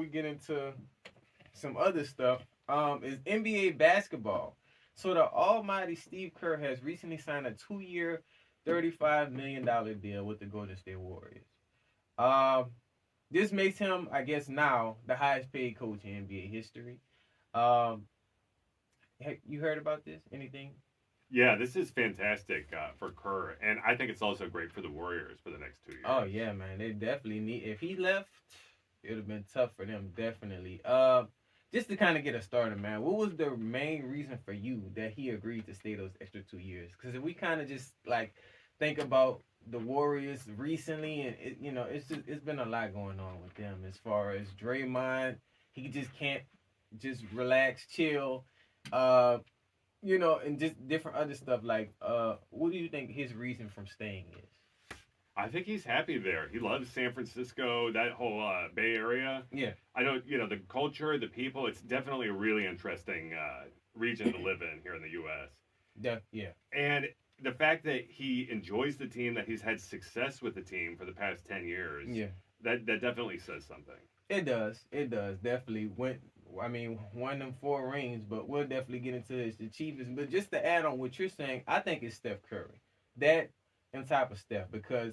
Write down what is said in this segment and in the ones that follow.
we get into some other stuff, is NBA basketball. So the Almighty Steve Kerr has recently signed a 2-year, $35 million deal with the Golden State Warriors. Um, this makes him, I guess, now the highest paid coach in NBA history. Um, you heard about this? Anything? Yeah, this is fantastic for Kerr, and I think it's also great for the Warriors for the next two Oh years. yeah, man. They definitely need. If he left, it would have been tough for them. Definitely. Just to kind of get us started, man. What was the main reason for you that he agreed to stay those extra 2 years? Because if we kind of just like think about the Warriors recently, and it's been a lot going on with them as far as Draymond. He just can't just relax, chill. Uh, and just different other stuff. Like, what do you think his reason from staying is? I think he's happy there. He loves San Francisco, that whole Bay Area. Yeah. I know, the culture, the people. It's definitely a really interesting region to live in here in the U.S. Yeah. And the fact that he enjoys the team, that he's had success with the team for the past 10 years, Yeah. that definitely says something. It does. It does. Definitely went. I mean, won them 4 rings, but we'll definitely get into his achievements. But just to add on what you're saying, I think it's Steph Curry. That and type of Steph because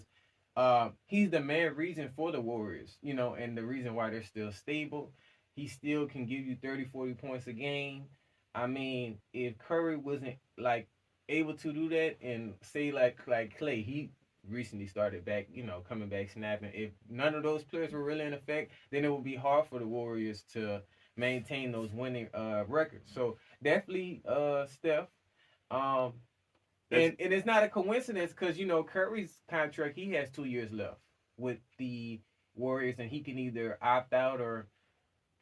he's the main reason for the Warriors, and the reason why they're still stable. He still can give you 30, 40 points a game. I mean, if Curry wasn't like able to do that and say like Clay, he recently started back, coming back snapping. If none of those players were really in effect, then it would be hard for the Warriors to maintain those winning records. So definitely Steph. Um That's and it's not a coincidence because Curry's contract, he has 2 years left with the Warriors, and he can either opt out or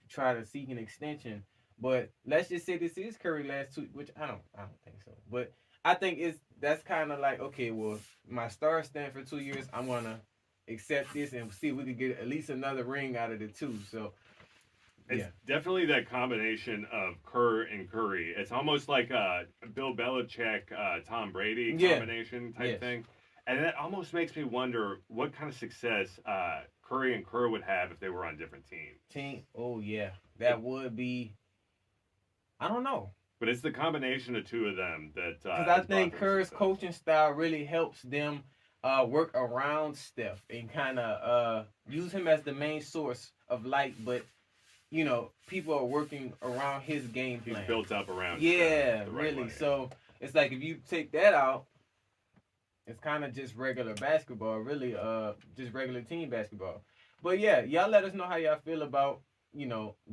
try to seek an extension. But let's just say this is Curry last two, which I don't think so. But I think that's kind of like, okay, well, my star stand for 2 years. I'm gonna accept this and see if we can get at least another ring out of the two. So It's yeah, definitely that combination of Kerr and Curry. It's almost like a Bill Belichick, Tom Brady yeah, combination type yes, thing. And that almost makes me wonder what kind of success Curry and Kerr would have if they were on different teams. team. Oh yeah, that But would be. I don't know. but it's the combination of two of them that Because I has brought think them Kerr's success. coaching style really helps them work around Steph and kind of use him as the main source of light, but people are working around his game He's plan. built up around Steph Yeah, the right really. way. So it's like if you take that out, it's kind of just regular basketball, really. Just regular team basketball. But yeah, y'all let us know how y'all feel about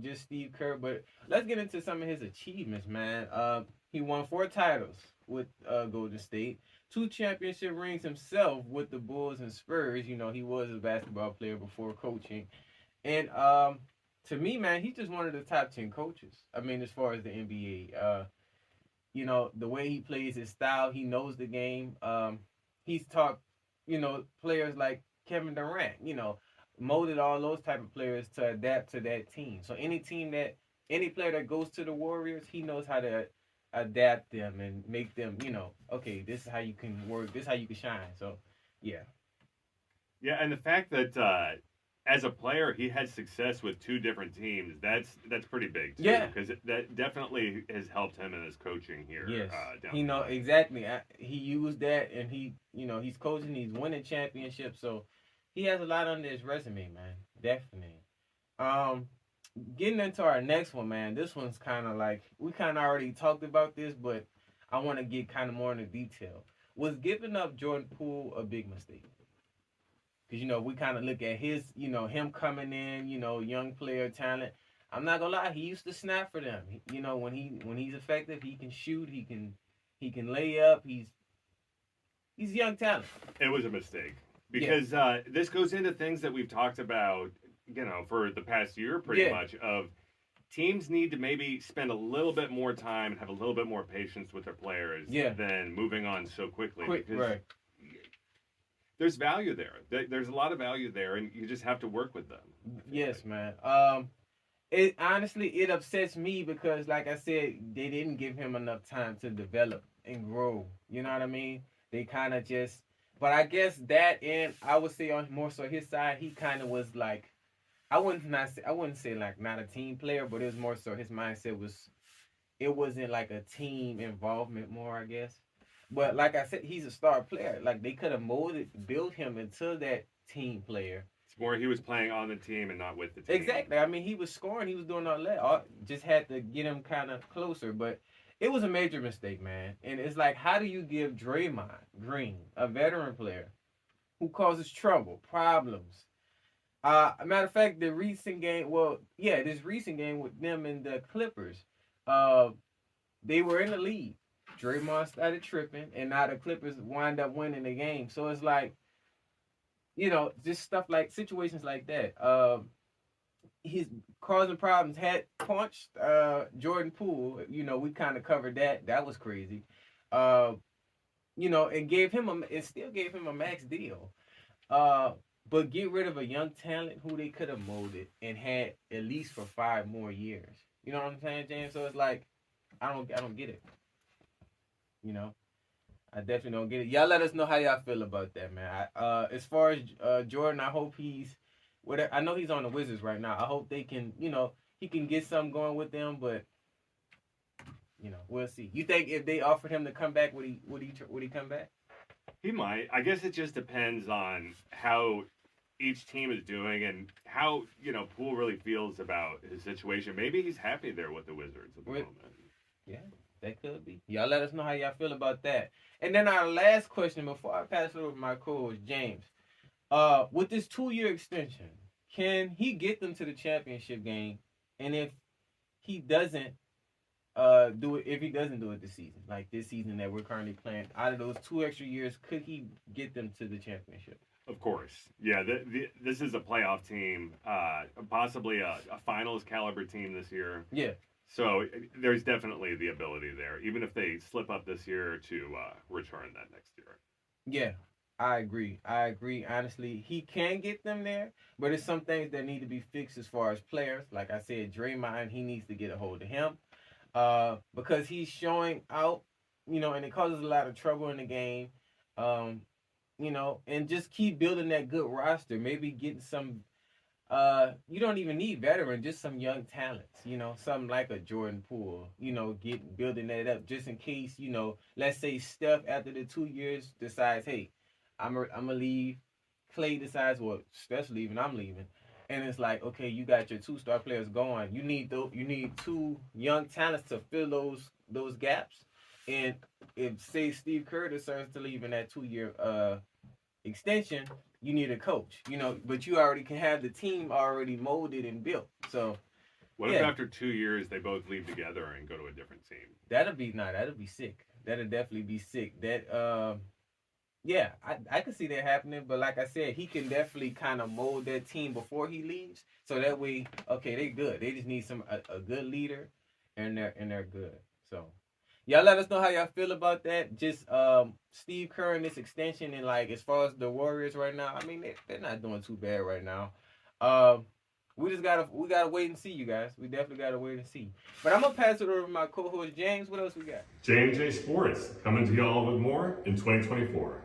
just Steve Kerr. But let's get into some of his achievements, man. He won 4 titles with Golden State, 2 championship rings himself with the Bulls and Spurs. He was a basketball player before coaching, and to me, man, he's just one of the top 10 coaches. I mean, as far as the NBA, the way he plays his style, he knows the game. He's taught, players like Kevin Durant, molded all those type of players to adapt to that team. So any player that goes to the Warriors, he knows how to adapt them and make them, okay, this is how you can work, this is how you can shine. So, yeah, Yeah, and the fact that as a player he had success with two different teams, that's pretty big too, yeah, because that definitely has helped him in his coaching here yes, down he the know line. exactly. He used that, and he's coaching, he's winning championships, so he has a lot under his resume, man. Definitely. Um, Getting into our next one, man. This one's kind of like we kind of already talked about this, but I want to get kind of more into detail. Was giving up Jordan Poole a big mistake? Because we kind of look at his, him coming in, young player talent. I'm not gonna lie, he used to snap for them. When he's effective, he can shoot, he can lay up. He's young talent. It was a mistake Yeah, because this goes into things that we've talked about, for the past year, pretty yeah, much. Of teams need to maybe spend a little bit more time and have a little bit more patience with their players yeah. than moving on so quickly, Quick, because right? there's value there. There's a lot of value there, and you just have to work with them. I feel Yes, like. man. It honestly it upsets me because, like I said, they didn't give him enough time to develop and grow. You know what I mean? They kind of just, but I guess that, and I would say on more so his side, he kind of was like I wouldn't say like not a team player, but it was more so his mindset was it wasn't like a team involvement more, I guess. But like I said, he's a star player. Like they could have built him into that team player. It's more he was playing on the team and not with the team. Exactly. I mean, he was scoring, he was doing all that. Just had to get him kind of closer, but it was a major mistake, man. And it's like, how do you give Draymond Green, a veteran player, who causes trouble, problems? Matter of fact, the recent game, this recent game with them and the Clippers, uh, they were in the lead. Draymond started tripping, and now the Clippers wind up winning the game. So it's like, just stuff like situations like that. He's causing problems. Had punched Jordan Poole. We kind of covered that. That was crazy. Uh, it still gave him a max deal. But get rid of a young talent who they could have molded and had at least for 5 more years. You know what I'm saying, James? So it's like, I don't get it. I definitely don't get it. Y'all let us know how y'all feel about that, man. As far as Jordan, I hope I know he's on the Wizards right now. I hope they can, he can get something going with them, but we'll see. You think if they offered him to come back, would he come back? He might. I guess it just depends on how each team is doing and how Poole really feels about his situation. Maybe he's happy there with the Wizards at the moment. Yeah, that could be. Y'all let us know how y'all feel about that. And then our last question before I pass it over to my co-host James. With this 2-year extension, can he get them to the championship game? And if he doesn't do it this season, like this season that we're currently playing, out of those 2 extra years, could he get them to the championship? Of course. Yeah, this is a playoff team, possibly a finals caliber team this year. Yeah. So there's definitely the ability there, even if they slip up this year, to return that next year. Yeah, I agree. Honestly, he can get them there, but it's some things that need to be fixed as far as players. Like I said, Draymond, he needs to get a hold of him, because he's showing out, and it causes a lot of trouble in the game. And just keep building that good roster. Maybe getting some. You don't even need veteran, just some young talents. Something like a Jordan Poole. Building that up just in case. Let's say Steph after the 2 years decides, hey, I'm gonna leave. Clay decides, well, Steph's leaving, I'm leaving, and it's like, okay, you got your 2-star players going. You need 2 young talents to fill those gaps. And if say Steve Kerr decides to leave in that 2-year extension, you need a coach, but you already can have the team already molded and built. So what if after 2 years they both leave together and go to a different team? That'll be sick. That'll definitely be sick. That I can see that happening, but like I said, he can definitely kind of mold that team before he leaves, so that way, okay, they good. They just need a good leader, and they're good. So y'all let us know how y'all feel about that. Just Steve Kerr and this extension, and like as far as the Warriors right now, I mean they're not doing too bad right now. We gotta wait and see, you guys. We definitely gotta wait and see. But I'm gonna pass it over to my co-host James. What else we got? J&J Sports coming to y'all with more in 2024.